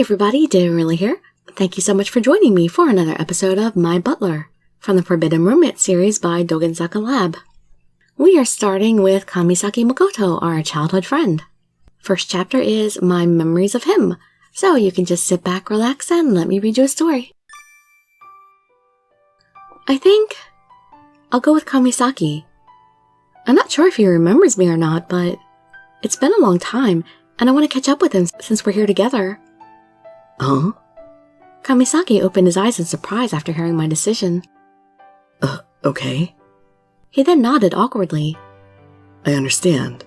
Hey everybody, Dirili here. Thank you so much for joining me for another episode of My Butler from the Forbidden Romance series by Dogenzaka Labs. We are starting with Kamisaki Makoto, our childhood friend. First chapter is My Memories of Him, so you can just sit back, relax, and let me read you a story. I think I'll go with Kamisaki. I'm not sure if he remembers me or not, but it's been a long time, and I want to catch up with him since we're here together. Huh? Kamisaki opened his eyes in surprise after hearing my decision. Okay. He then nodded awkwardly. I understand.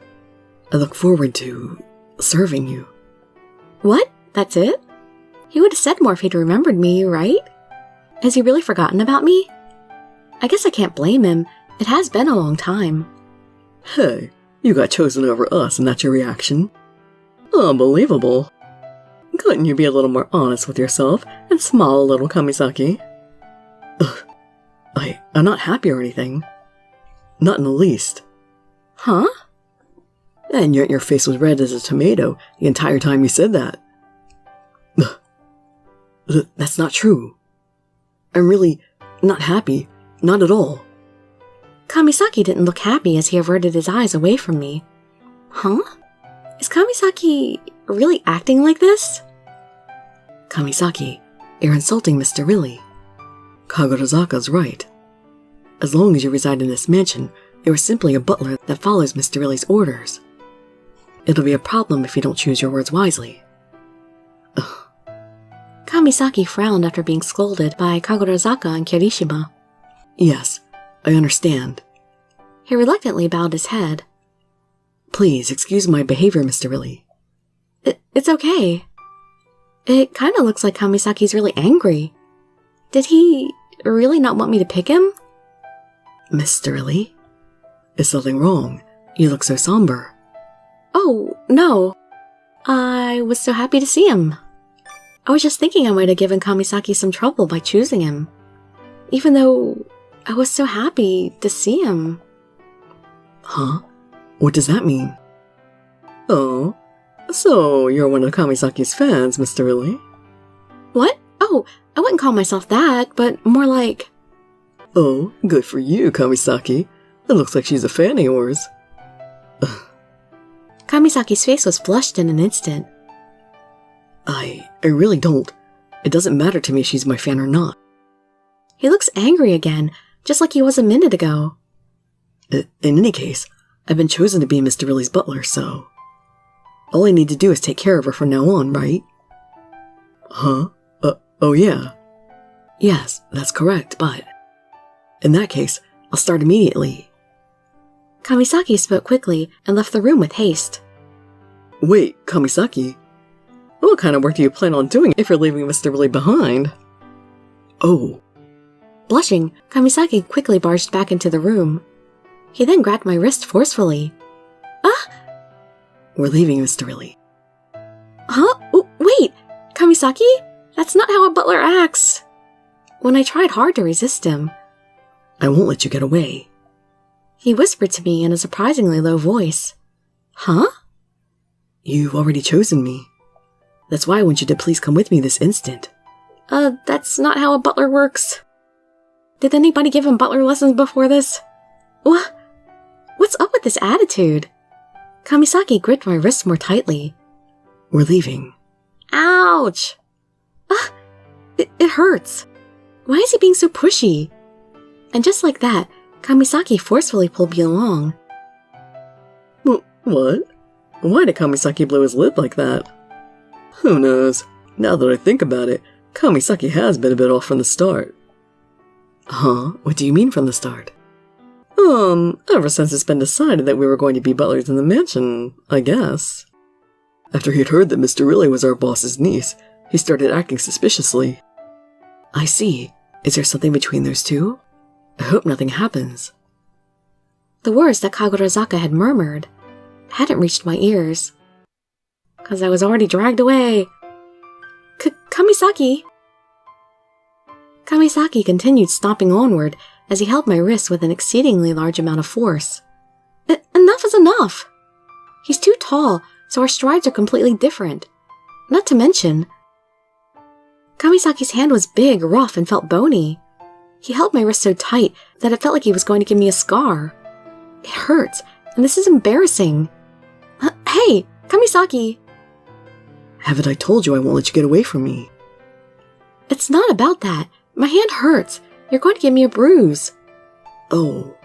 I look forward to serving you. What? That's it? He would have said more if he'd remembered me, right? Has he really forgotten about me? I guess I can't blame him. It has been a long time. Hey, you got chosen over us and that's your reaction? Unbelievable. Couldn't you be a little more honest with yourself and smile a little, Kamisaki? I'm not happy or anything. Not in the least. Huh? And yet your face was red as a tomato the entire time you said that. That's not true. I'm really not happy. Not at all. Kamisaki didn't look happy as he averted his eyes away from me. Huh? Is Kamisaki really acting like this? Kamisaki, you're insulting Miss Dirili. Dogenzaka's right. As long as you reside in this mansion, you are simply a butler that follows Miss Dirili's orders. It'll be a problem if you don't choose your words wisely. Ugh. Kamisaki frowned after being scolded by Dogenzaka and Kirishima. Yes, I understand. He reluctantly bowed his head. Please excuse my behavior, Miss Dirili. It's okay. It kind of looks like Kamisaki's really angry. Did he really not want me to pick him? Miss Dirili? Is something wrong? You look so somber. Oh, no. I was so happy to see him. I was just thinking I might have given Kamisaki some trouble by choosing him. Even though I was so happy to see him. Huh? What does that mean? Oh, so you're one of Kamisaki's fans, Miss Dirili? What? Oh, I wouldn't call myself that, but more like... Oh, good for you, Kamisaki. It looks like she's a fan of yours. Kamisaki's face was flushed in an instant. I really don't. It doesn't matter to me if she's my fan or not. He looks angry again, just like he was a minute ago. In any case, I've been chosen to be Miss Dirili's butler, so... all I need to do is take care of her from now on, right? Huh? Oh yeah. Yes, that's correct, but... in that case, I'll start immediately. Kamisaki spoke quickly and left the room with haste. Wait, Kamisaki? What kind of work do you plan on doing if you're leaving Miss Dirili behind? Oh. Blushing, Kamisaki quickly barged back into the room. He then grabbed my wrist forcefully. Ah! We're leaving, Miss Dirili. Huh? Wait! Kamisaki? That's not how a butler acts! When I tried hard to resist him. I won't let you get away. He whispered to me in a surprisingly low voice. Huh? You've already chosen me. That's why I want you to please come with me this instant. That's not how a butler works. Did anybody give him butler lessons before this? What? What's up with this attitude? Kamisaki gripped my wrist more tightly. We're leaving. Ouch! It hurts. Why is he being so pushy? And just like that, Kamisaki forcefully pulled me along. What? Why did Kamisaki blow his lid like that? Who knows? Now that I think about it, Kamisaki has been a bit off from the start. Huh? What do you mean from the start? Ever since it's been decided that we were going to be butlers in the mansion, I guess. After he'd heard that Miss Dirili was our boss's niece, he started acting suspiciously. I see. Is there something between those two? I hope nothing happens. The words that Dogenzaka had murmured hadn't reached my ears, because I was already dragged away. Kamisaki! Kamisaki continued stomping onward as he held my wrist with an exceedingly large amount of force. Enough is enough! He's too tall, so our strides are completely different. Not to mention, Kamisaki's hand was big, rough, and felt bony. He held my wrist so tight that it felt like he was going to give me a scar. It hurts, and this is embarrassing. Hey, Kamisaki! Haven't I told you I won't let you get away from me? It's not about that. My hand hurts. You're going to give me a bruise. Oh.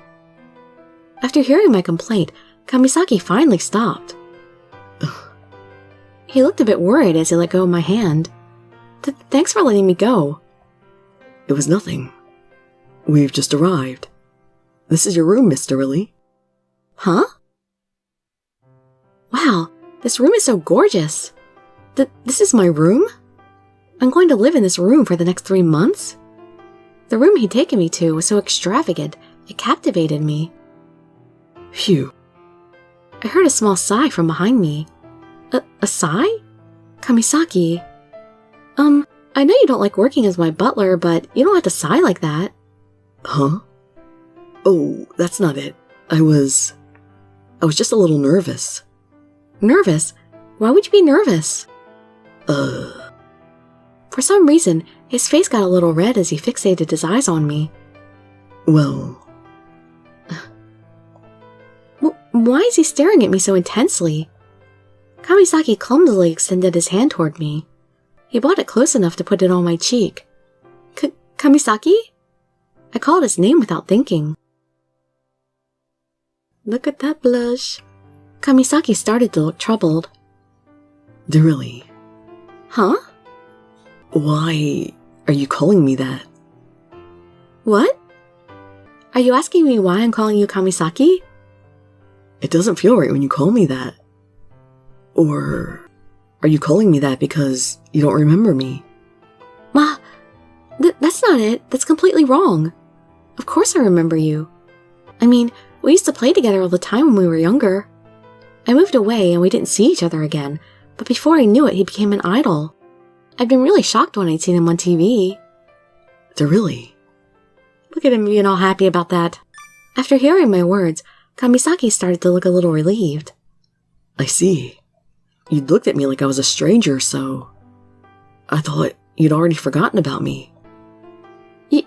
After hearing my complaint, Kamisaki finally stopped. He looked a bit worried as he let go of my hand. Thanks for letting me go. It was nothing. We've just arrived. This is your room, Miss Dirili. Huh? Wow, this room is so gorgeous. This is my room? I'm going to live in this room for the next 3 months? The room he'd taken me to was so extravagant, it captivated me. Phew. I heard a small sigh from behind me. A sigh? Kamisaki. I know you don't like working as my butler, but you don't have to sigh like that. Huh? Oh, that's not it. I was just a little nervous. Nervous? Why would you be nervous? For some reason, his face got a little red as he fixated his eyes on me. Well... Why is he staring at me so intensely? Kamisaki clumsily extended his hand toward me. He brought it close enough to put it on my cheek. Kamisaki? I called his name without thinking. Look at that blush. Kamisaki started to look troubled. Dirili. Huh? Why are you calling me that? What? Are you asking me why I'm calling you Kamisaki? It doesn't feel right when you call me that. Or are you calling me that because you don't remember me? Ma, that's not it. That's completely wrong. Of course I remember you. I mean, we used to play together all the time when we were younger. I moved away and we didn't see each other again, but before I knew it, he became an idol. I'd been really shocked when I'd seen him on TV. Dirili. Look at him being all happy about that. After hearing my words, Kamisaki started to look a little relieved. I see. You looked at me like I was a stranger, so... I thought you'd already forgotten about me.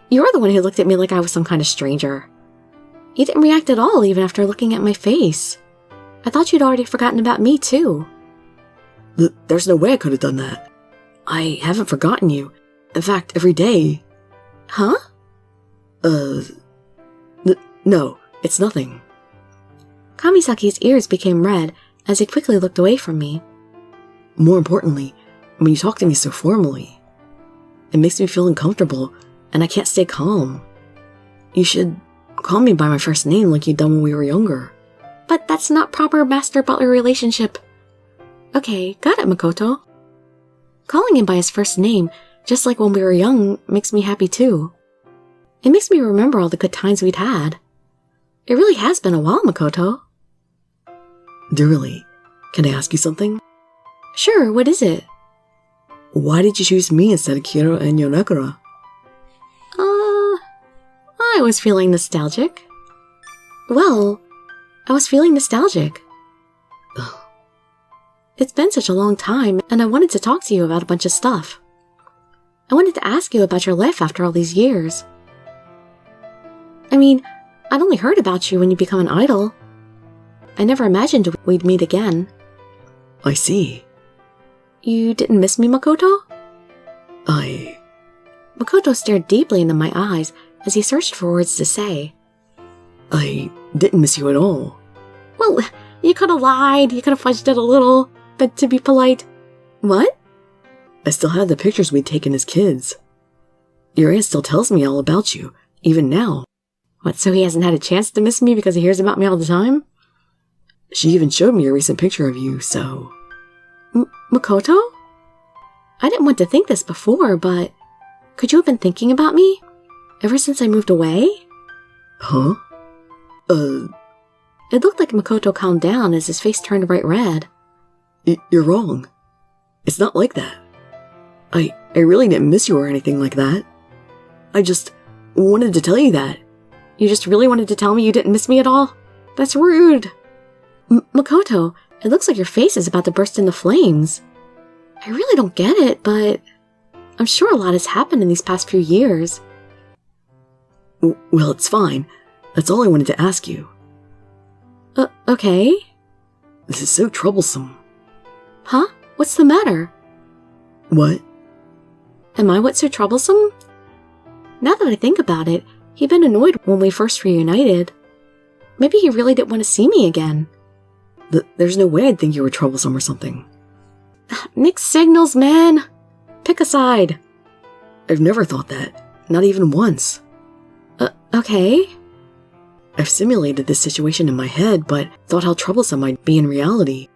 You're the one who looked at me like I was some kind of stranger. You didn't react at all even after looking at my face. I thought you'd already forgotten about me, too. There's no way I could have done that. I haven't forgotten you. In fact, every day. Huh? No, it's nothing. Kamisaki's ears became red as he quickly looked away from me. More importantly, when you talk to me so formally, it makes me feel uncomfortable and I can't stay calm. You should call me by my first name like you'd done when we were younger. But that's not proper master-butler relationship. Okay, got it, Makoto. Calling him by his first name, just like when we were young, makes me happy too. It makes me remember all the good times we'd had. It really has been a while, Makoto. Dirili, can I ask you something? Sure, what is it? Why did you choose me instead of Kira and Yonakura? I was feeling nostalgic. Well, I was feeling nostalgic. It's been such a long time, and I wanted to talk to you about a bunch of stuff. I wanted to ask you about your life after all these years. I mean, I'd only heard about you when you become an idol. I never imagined we'd meet again. I see. You didn't miss me, Makoto? Makoto stared deeply into my eyes as he searched for words to say. I didn't miss you at all. Well, you could have lied, you could have fudged it a little, but to be polite... What? I still have the pictures we'd taken as kids. Your aunt still tells me all about you, even now. What, so he hasn't had a chance to miss me because he hears about me all the time? She even showed me a recent picture of you, so... Makoto? I didn't want to think this before, but... Could you have been thinking about me? Ever since I moved away? Huh? It looked like Makoto calmed down as his face turned bright red. You're wrong. It's not like that. I really didn't miss you or anything like that. I just wanted to tell you that. You just really wanted to tell me you didn't miss me at all? That's rude. Makoto, it looks like your face is about to burst into flames. I really don't get it, but... I'm sure a lot has happened in these past few years. Well, it's fine. That's all I wanted to ask you. Okay. This is so troublesome. Huh? What's the matter? What? Am I what's so troublesome? Now that I think about it, he'd been annoyed when we first reunited. Maybe he really didn't want to see me again. There's no way I'd think you were troublesome or something. Mixed signals, man. Pick a side. I've never thought that. Not even once. Okay. I've simulated this situation in my head, but thought how troublesome I'd be in reality.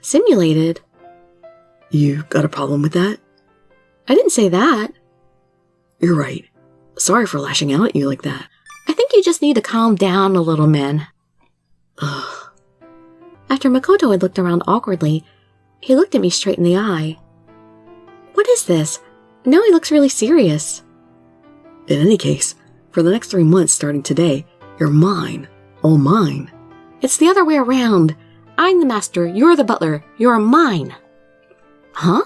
Simulated? You got a problem with that? I didn't say that. You're right. Sorry for lashing out at you like that. I think you just need to calm down a little, man. Ugh. After Makoto had looked around awkwardly, he looked at me straight in the eye. What is this? Now he looks really serious. In any case, for the next 3 months starting today, you're mine. All mine. It's the other way around. I'm the master, you're the butler, you're mine. Huh?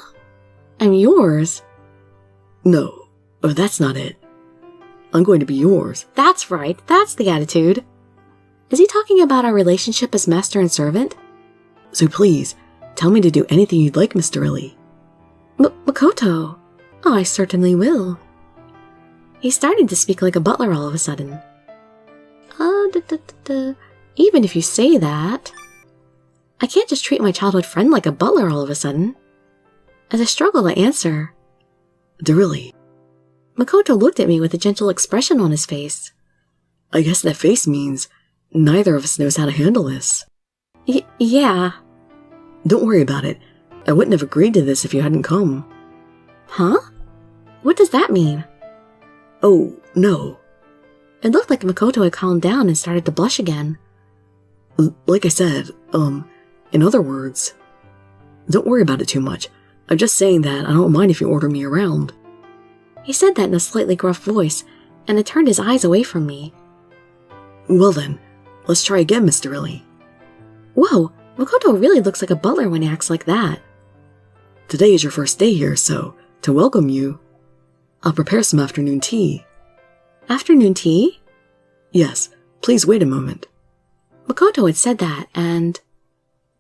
I'm yours. No, that's not it. I'm going to be yours. That's right, that's the attitude. Is he talking about our relationship as master and servant? So please, tell me to do anything you'd like, Mr. Dirili. Makoto. Oh, I certainly will. He started to speak like a butler all of a sudden. Even if you say that, I can't just treat my childhood friend like a butler all of a sudden. As I struggle to answer, Dirili. Makoto looked at me with a gentle expression on his face. I guess that face means neither of us knows how to handle this. Yeah. Don't worry about it. I wouldn't have agreed to this if you hadn't come. Huh? What does that mean? Oh, no. It looked like Makoto had calmed down and started to blush again. Like I said, in other words, don't worry about it too much. I'm just saying that I don't mind if you order me around. He said that in a slightly gruff voice, and had turned his eyes away from me. Well then, let's try again, Mr. Dirili. Whoa, Makoto really looks like a butler when he acts like that. Today is your first day here, so, to welcome you, I'll prepare some afternoon tea. Afternoon tea? Yes, please wait a moment. Makoto had said that, and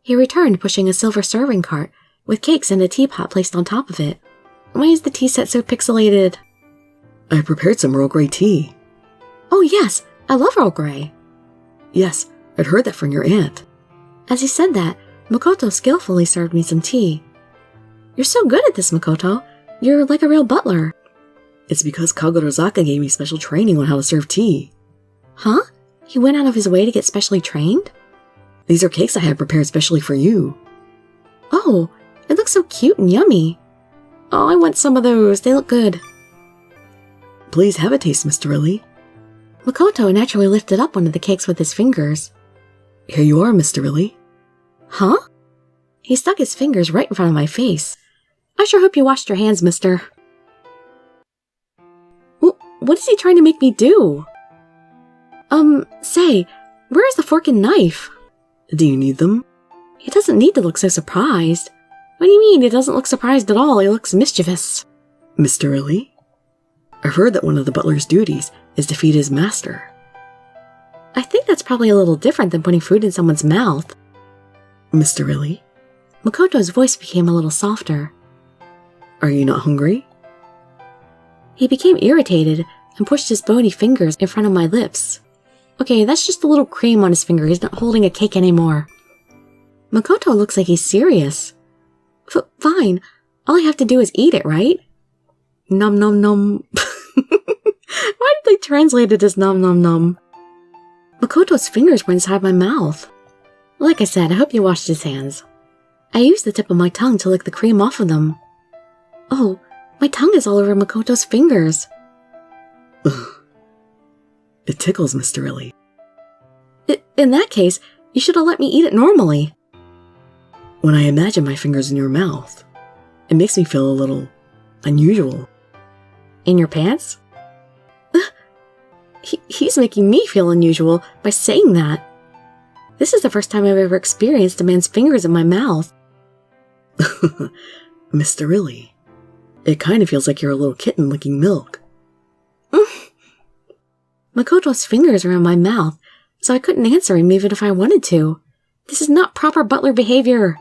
he returned pushing a silver serving cart with cakes and a teapot placed on top of it. Why is the tea set so pixelated? I prepared some Earl Grey tea. Oh yes, I love Earl Grey. Yes, I'd heard that from your aunt. As he said that, Makoto skillfully served me some tea. You're so good at this, Makoto. You're like a real butler. It's because Kagurazaka gave me special training on how to serve tea. Huh? He went out of his way to get specially trained? These are cakes I had prepared specially for you. Oh, it looks so cute and yummy. Oh, I want some of those. They look good. Please have a taste, Mr. Dirili. Makoto naturally lifted up one of the cakes with his fingers. Here you are, Mr. Dirili. Huh? He stuck his fingers right in front of my face. I sure hope you washed your hands, mister. What is he trying to make me do? Say, where is the fork and knife? Do you need them? He doesn't need to look so surprised. What do you mean? He doesn't look surprised at all. He looks mischievous. Mr. Dirili? I've heard that one of the butler's duties is to feed his master. I think that's probably a little different than putting food in someone's mouth. Mr. Dirili? Makoto's voice became a little softer. Are you not hungry? He became irritated and pushed his bony fingers in front of my lips. Okay, that's just a little cream on his finger. He's not holding a cake anymore. Makoto looks like he's serious. Fine. All I have to do is eat it, right? Num num num. Why did they translate it as num num num? Makoto's fingers were inside my mouth. Like I said, I hope you washed his hands. I used the tip of my tongue to lick the cream off of them. Oh, my tongue is all over Makoto's fingers. Ugh. It tickles, Mr. Dirili. In that case, you should have let me eat it normally. When I imagine my fingers in your mouth, it makes me feel a little unusual. In your pants? He's making me feel unusual by saying that. This is the first time I've ever experienced a man's fingers in my mouth. Mr. Dirili, It kind of feels like you're a little kitten licking milk. Makoto's fingers are in my mouth, so I couldn't answer him even if I wanted to. This is not proper butler behavior.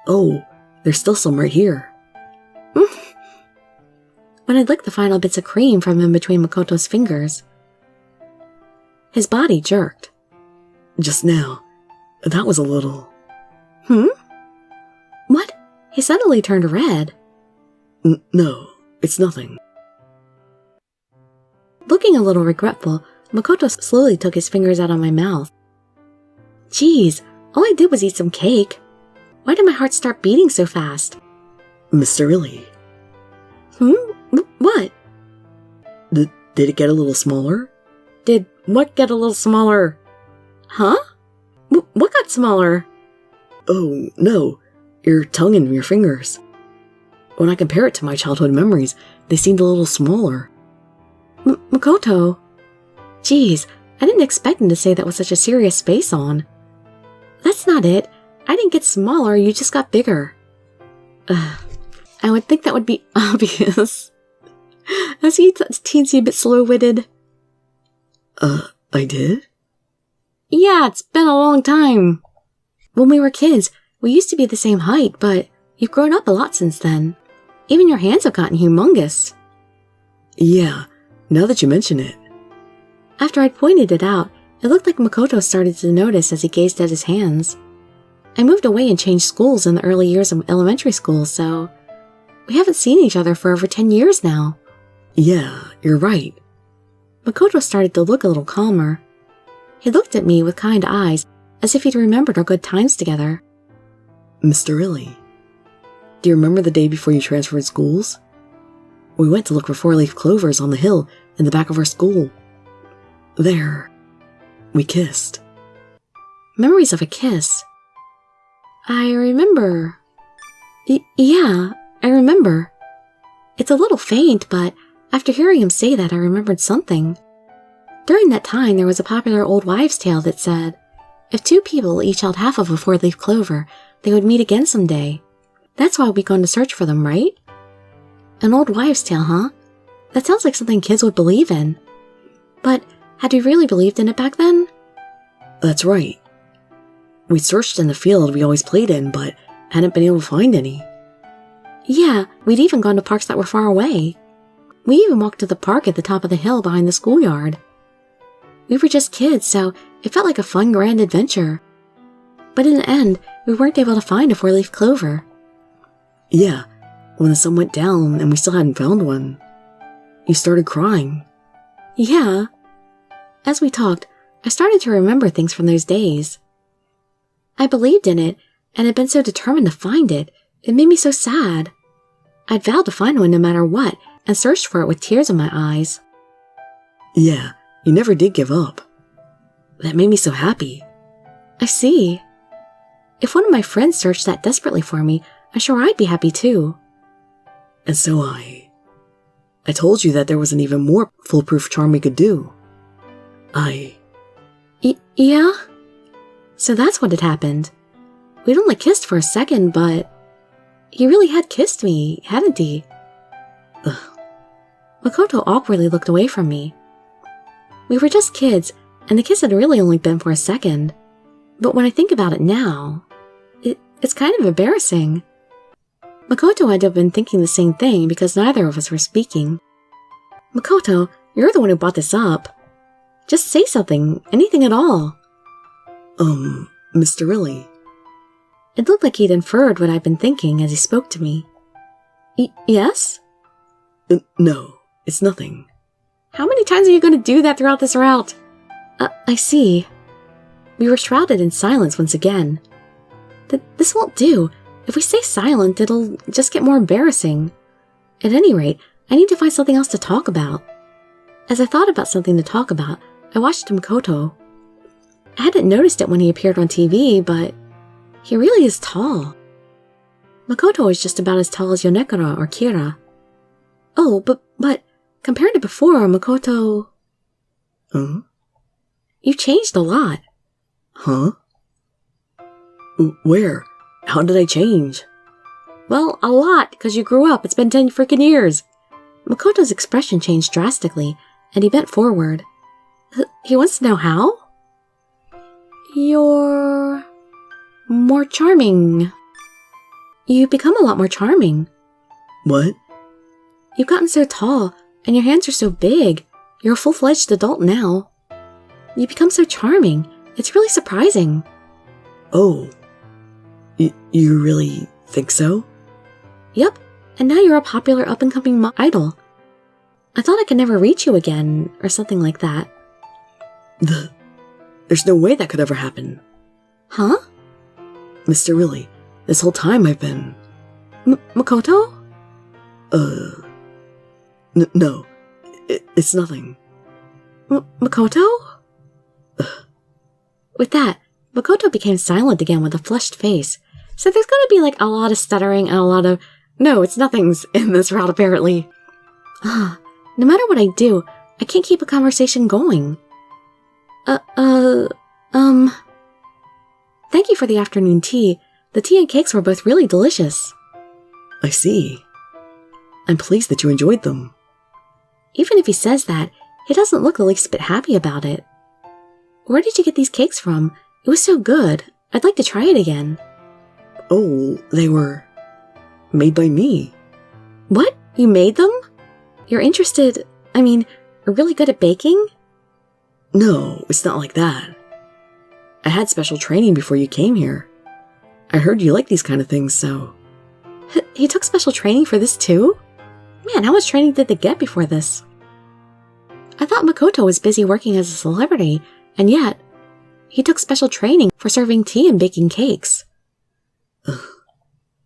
Oh, there's still some right here. When I licked the final bits of cream from in between Makoto's fingers, his body jerked. Just now, that was a little... What? He suddenly turned red. No, it's nothing. Looking a little regretful, Makoto slowly took his fingers out of my mouth. Geez, all I did was eat some cake. Why did my heart start beating so fast? Mr. Dirili. What? Did it get a little smaller? Did what get a little smaller? Huh? What got smaller? Oh, no. Your tongue and your fingers. When I compare it to my childhood memories, they seemed a little smaller. Makoto. Geez, I didn't expect him to say that with such a serious face on. That's not it. I didn't get smaller, you just got bigger. I would think that would be obvious. As he teensy bit slow-witted. I did? Yeah, it's been a long time. When we were kids, we used to be the same height, but you've grown up a lot since then. Even your hands have gotten humongous. Yeah, now that you mention it. After I'd pointed it out, it looked like Makoto started to notice as he gazed at his hands. I moved away and changed schools in the early years of elementary school, so we haven't seen each other for over 10 years now. Yeah, you're right. Makoto started to look a little calmer. He looked at me with kind eyes, as if he'd remembered our good times together. Mr. Dirili, do you remember the day before you transferred schools? We went to look for four-leaf clovers on the hill in the back of our school. There, we kissed. Memories of a kiss. I remember. Yeah, I remember. It's a little faint, but after hearing him say that, I remembered something. During that time, there was a popular old wives' tale that said, if two people each held half of a four-leaf clover, they would meet again someday. That's why we've gone to search for them, right? An old wives' tale, huh? That sounds like something kids would believe in. But had we really believed in it back then? That's right. We searched in the field we always played in, but hadn't been able to find any. Yeah, we'd even gone to parks that were far away. We even walked to the park at the top of the hill behind the schoolyard. We were just kids, so it felt like a fun, grand adventure. But in the end, we weren't able to find a four-leaf clover. Yeah, when the sun went down and we still hadn't found one, you started crying. Yeah. As we talked, I started to remember things from those days. I believed in it, and had been so determined to find it, it made me so sad. I'd vowed to find one no matter what, and searched for it with tears in my eyes. Yeah, you never did give up. That made me so happy. I see. If one of my friends searched that desperately for me, I'm sure I'd be happy too. And so I told you that there was an even more foolproof charm we could do. Yeah? So that's what had happened. We'd only kissed for a second, but he really had kissed me, hadn't he? Makoto awkwardly looked away from me. We were just kids, and the kiss had really only been for a second. But when I think about it now, it's kind of embarrassing. Makoto had to have been thinking the same thing because neither of us were speaking. Makoto, you're the one who brought this up. Just say something, anything at all. Mr. Dirili. It looked like he'd inferred what I'd been thinking as he spoke to me. Yes? No, it's nothing. How many times are you going to do that throughout this route? I see. We were shrouded in silence once again. This won't do. If we stay silent, it'll just get more embarrassing. At any rate, I need to find something else to talk about. As I thought about something to talk about, I watched Makoto. I hadn't noticed it when he appeared on TV, but he really is tall. Makoto is just about as tall as Yonekura or Kira. Oh, but compared to before, Makoto... Huh? You've changed a lot. Huh? Where? How did I change? Well, a lot, because you grew up. It's been 10 freaking years. Makoto's expression changed drastically, and he bent forward. He wants to know how? You're more charming. You've become a lot more charming. What? You've gotten so tall, and your hands are so big. You're a full-fledged adult now. You've become so charming. It's really surprising. Oh. You really think so? Yep, and now you're a popular up-and-coming idol. I thought I could never reach you again, or something like that. There's no way that could ever happen. Huh? Mr. Dirili, this whole time I've been... Makoto? No. It's nothing. Makoto? With that, Makoto became silent again with a flushed face. So there's gonna be like a lot of stuttering and a lot of, no, it's nothings in this route apparently. No matter what I do, I can't keep a conversation going. Thank you for the afternoon tea. The tea and cakes were both really delicious. I see. I'm pleased that you enjoyed them. Even if he says that, he doesn't look the least bit happy about it. Where did you get these cakes from? It was so good. I'd like to try it again. Oh, they were made by me. What? You made them? You're really good at baking? No, it's not like that. I had special training before you came here. I heard you like these kind of things, so... He took special training for this too? Man, how much training did they get before this? I thought Makoto was busy working as a celebrity, and yet, he took special training for serving tea and baking cakes.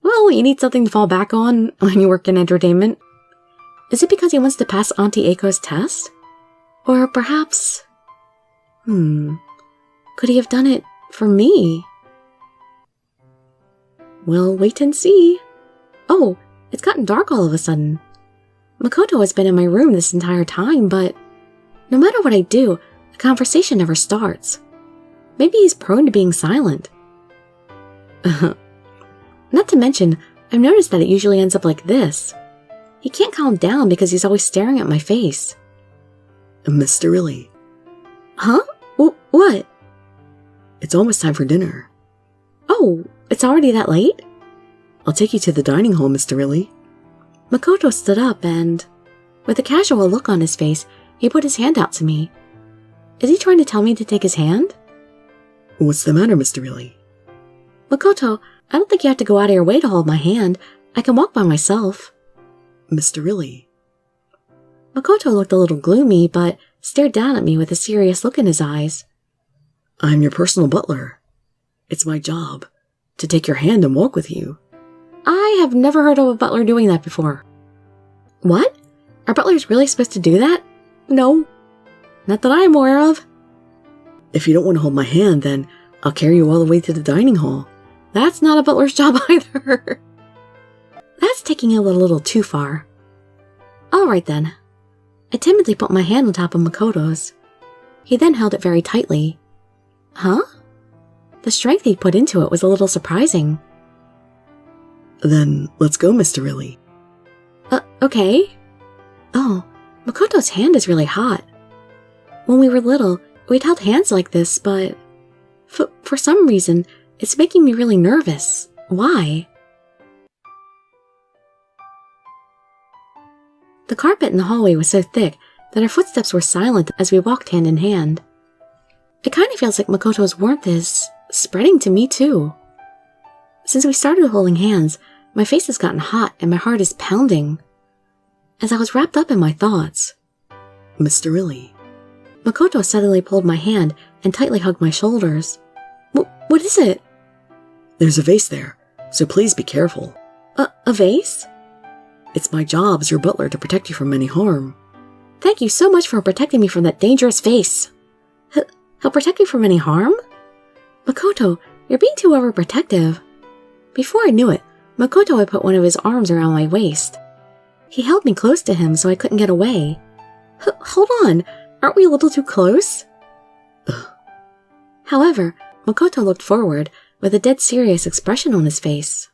Well, you need something to fall back on when you work in entertainment. Is it because he wants to pass Auntie Aiko's test? Or perhaps... Could he have done it for me? We'll wait and see. Oh, it's gotten dark all of a sudden. Makoto has been in my room this entire time, but no matter what I do, the conversation never starts. Maybe he's prone to being silent. Not to mention, I've noticed that it usually ends up like this. He can't calm down because he's always staring at my face. Mr. Dirili. Huh? What? It's almost time for dinner. Oh, it's already that late? I'll take you to the dining hall, Mr. Dirili. Makoto stood up and, with a casual look on his face, he put his hand out to me. Is he trying to tell me to take his hand? What's the matter, Mr. Dirili? Makoto, I don't think you have to go out of your way to hold my hand. I can walk by myself. Mr. Dirili. Makoto looked a little gloomy, but stared down at me with a serious look in his eyes. I'm your personal butler. It's my job to take your hand and walk with you. I have never heard of a butler doing that before. What? Are butlers really supposed to do that? No. Not that I'm aware of. If you don't want to hold my hand, then I'll carry you all the way to the dining hall. That's not a butler's job either. That's taking it a little too far. Alright then. I timidly put my hand on top of Makoto's. He then held it very tightly. Huh? The strength he put into it was a little surprising. Then let's go, Mr. Dirili. Okay. Oh, Makoto's hand is really hot. When we were little, we'd held hands like this, but for some reason, it's making me really nervous. Why? The carpet in the hallway was so thick that our footsteps were silent as we walked hand in hand. It kind of feels like Makoto's warmth is spreading to me too. Since we started holding hands, my face has gotten hot and my heart is pounding. As I was wrapped up in my thoughts, Mr. Dirili. Makoto suddenly pulled my hand and tightly hugged my shoulders. What is it? There's a vase there, so please be careful. A vase? It's my job as your butler to protect you from any harm. Thank you so much for protecting me from that dangerous vase. He'll protect me from any harm? Makoto, you're being too overprotective. Before I knew it, Makoto had put one of his arms around my waist. He held me close to him so I couldn't get away. Hold on, aren't we a little too close? However, Makoto looked forward with a dead serious expression on his face.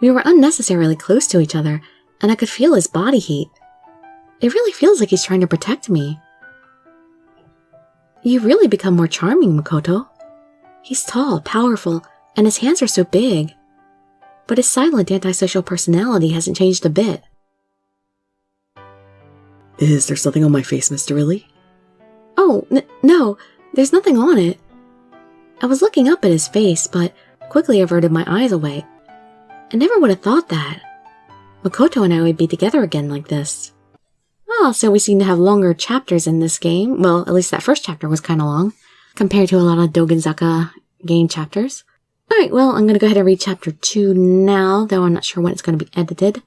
We were unnecessarily close to each other, and I could feel his body heat. It really feels like he's trying to protect me. You've really become more charming, Makoto. He's tall, powerful, and his hands are so big. But his silent, antisocial personality hasn't changed a bit. Is there something on my face, Miss Dirili? Oh, no, there's nothing on it. I was looking up at his face, but quickly averted my eyes away. I never would have thought that Makoto and I would be together again like this. Oh, so we seem to have longer chapters in this game. Well, at least that first chapter was kind of long, compared to a lot of Dogenzaka game chapters. Alright, well, I'm going to go ahead and read chapter 2 now, though I'm not sure when it's going to be edited.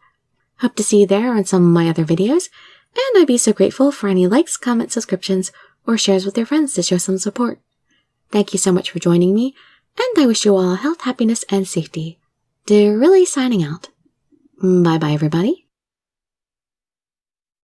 Hope to see you there on some of my other videos, and I'd be so grateful for any likes, comments, subscriptions, or shares with your friends to show some support. Thank you so much for joining me, and I wish you all health, happiness, and safety. Dirili signing out. Bye-bye, everybody.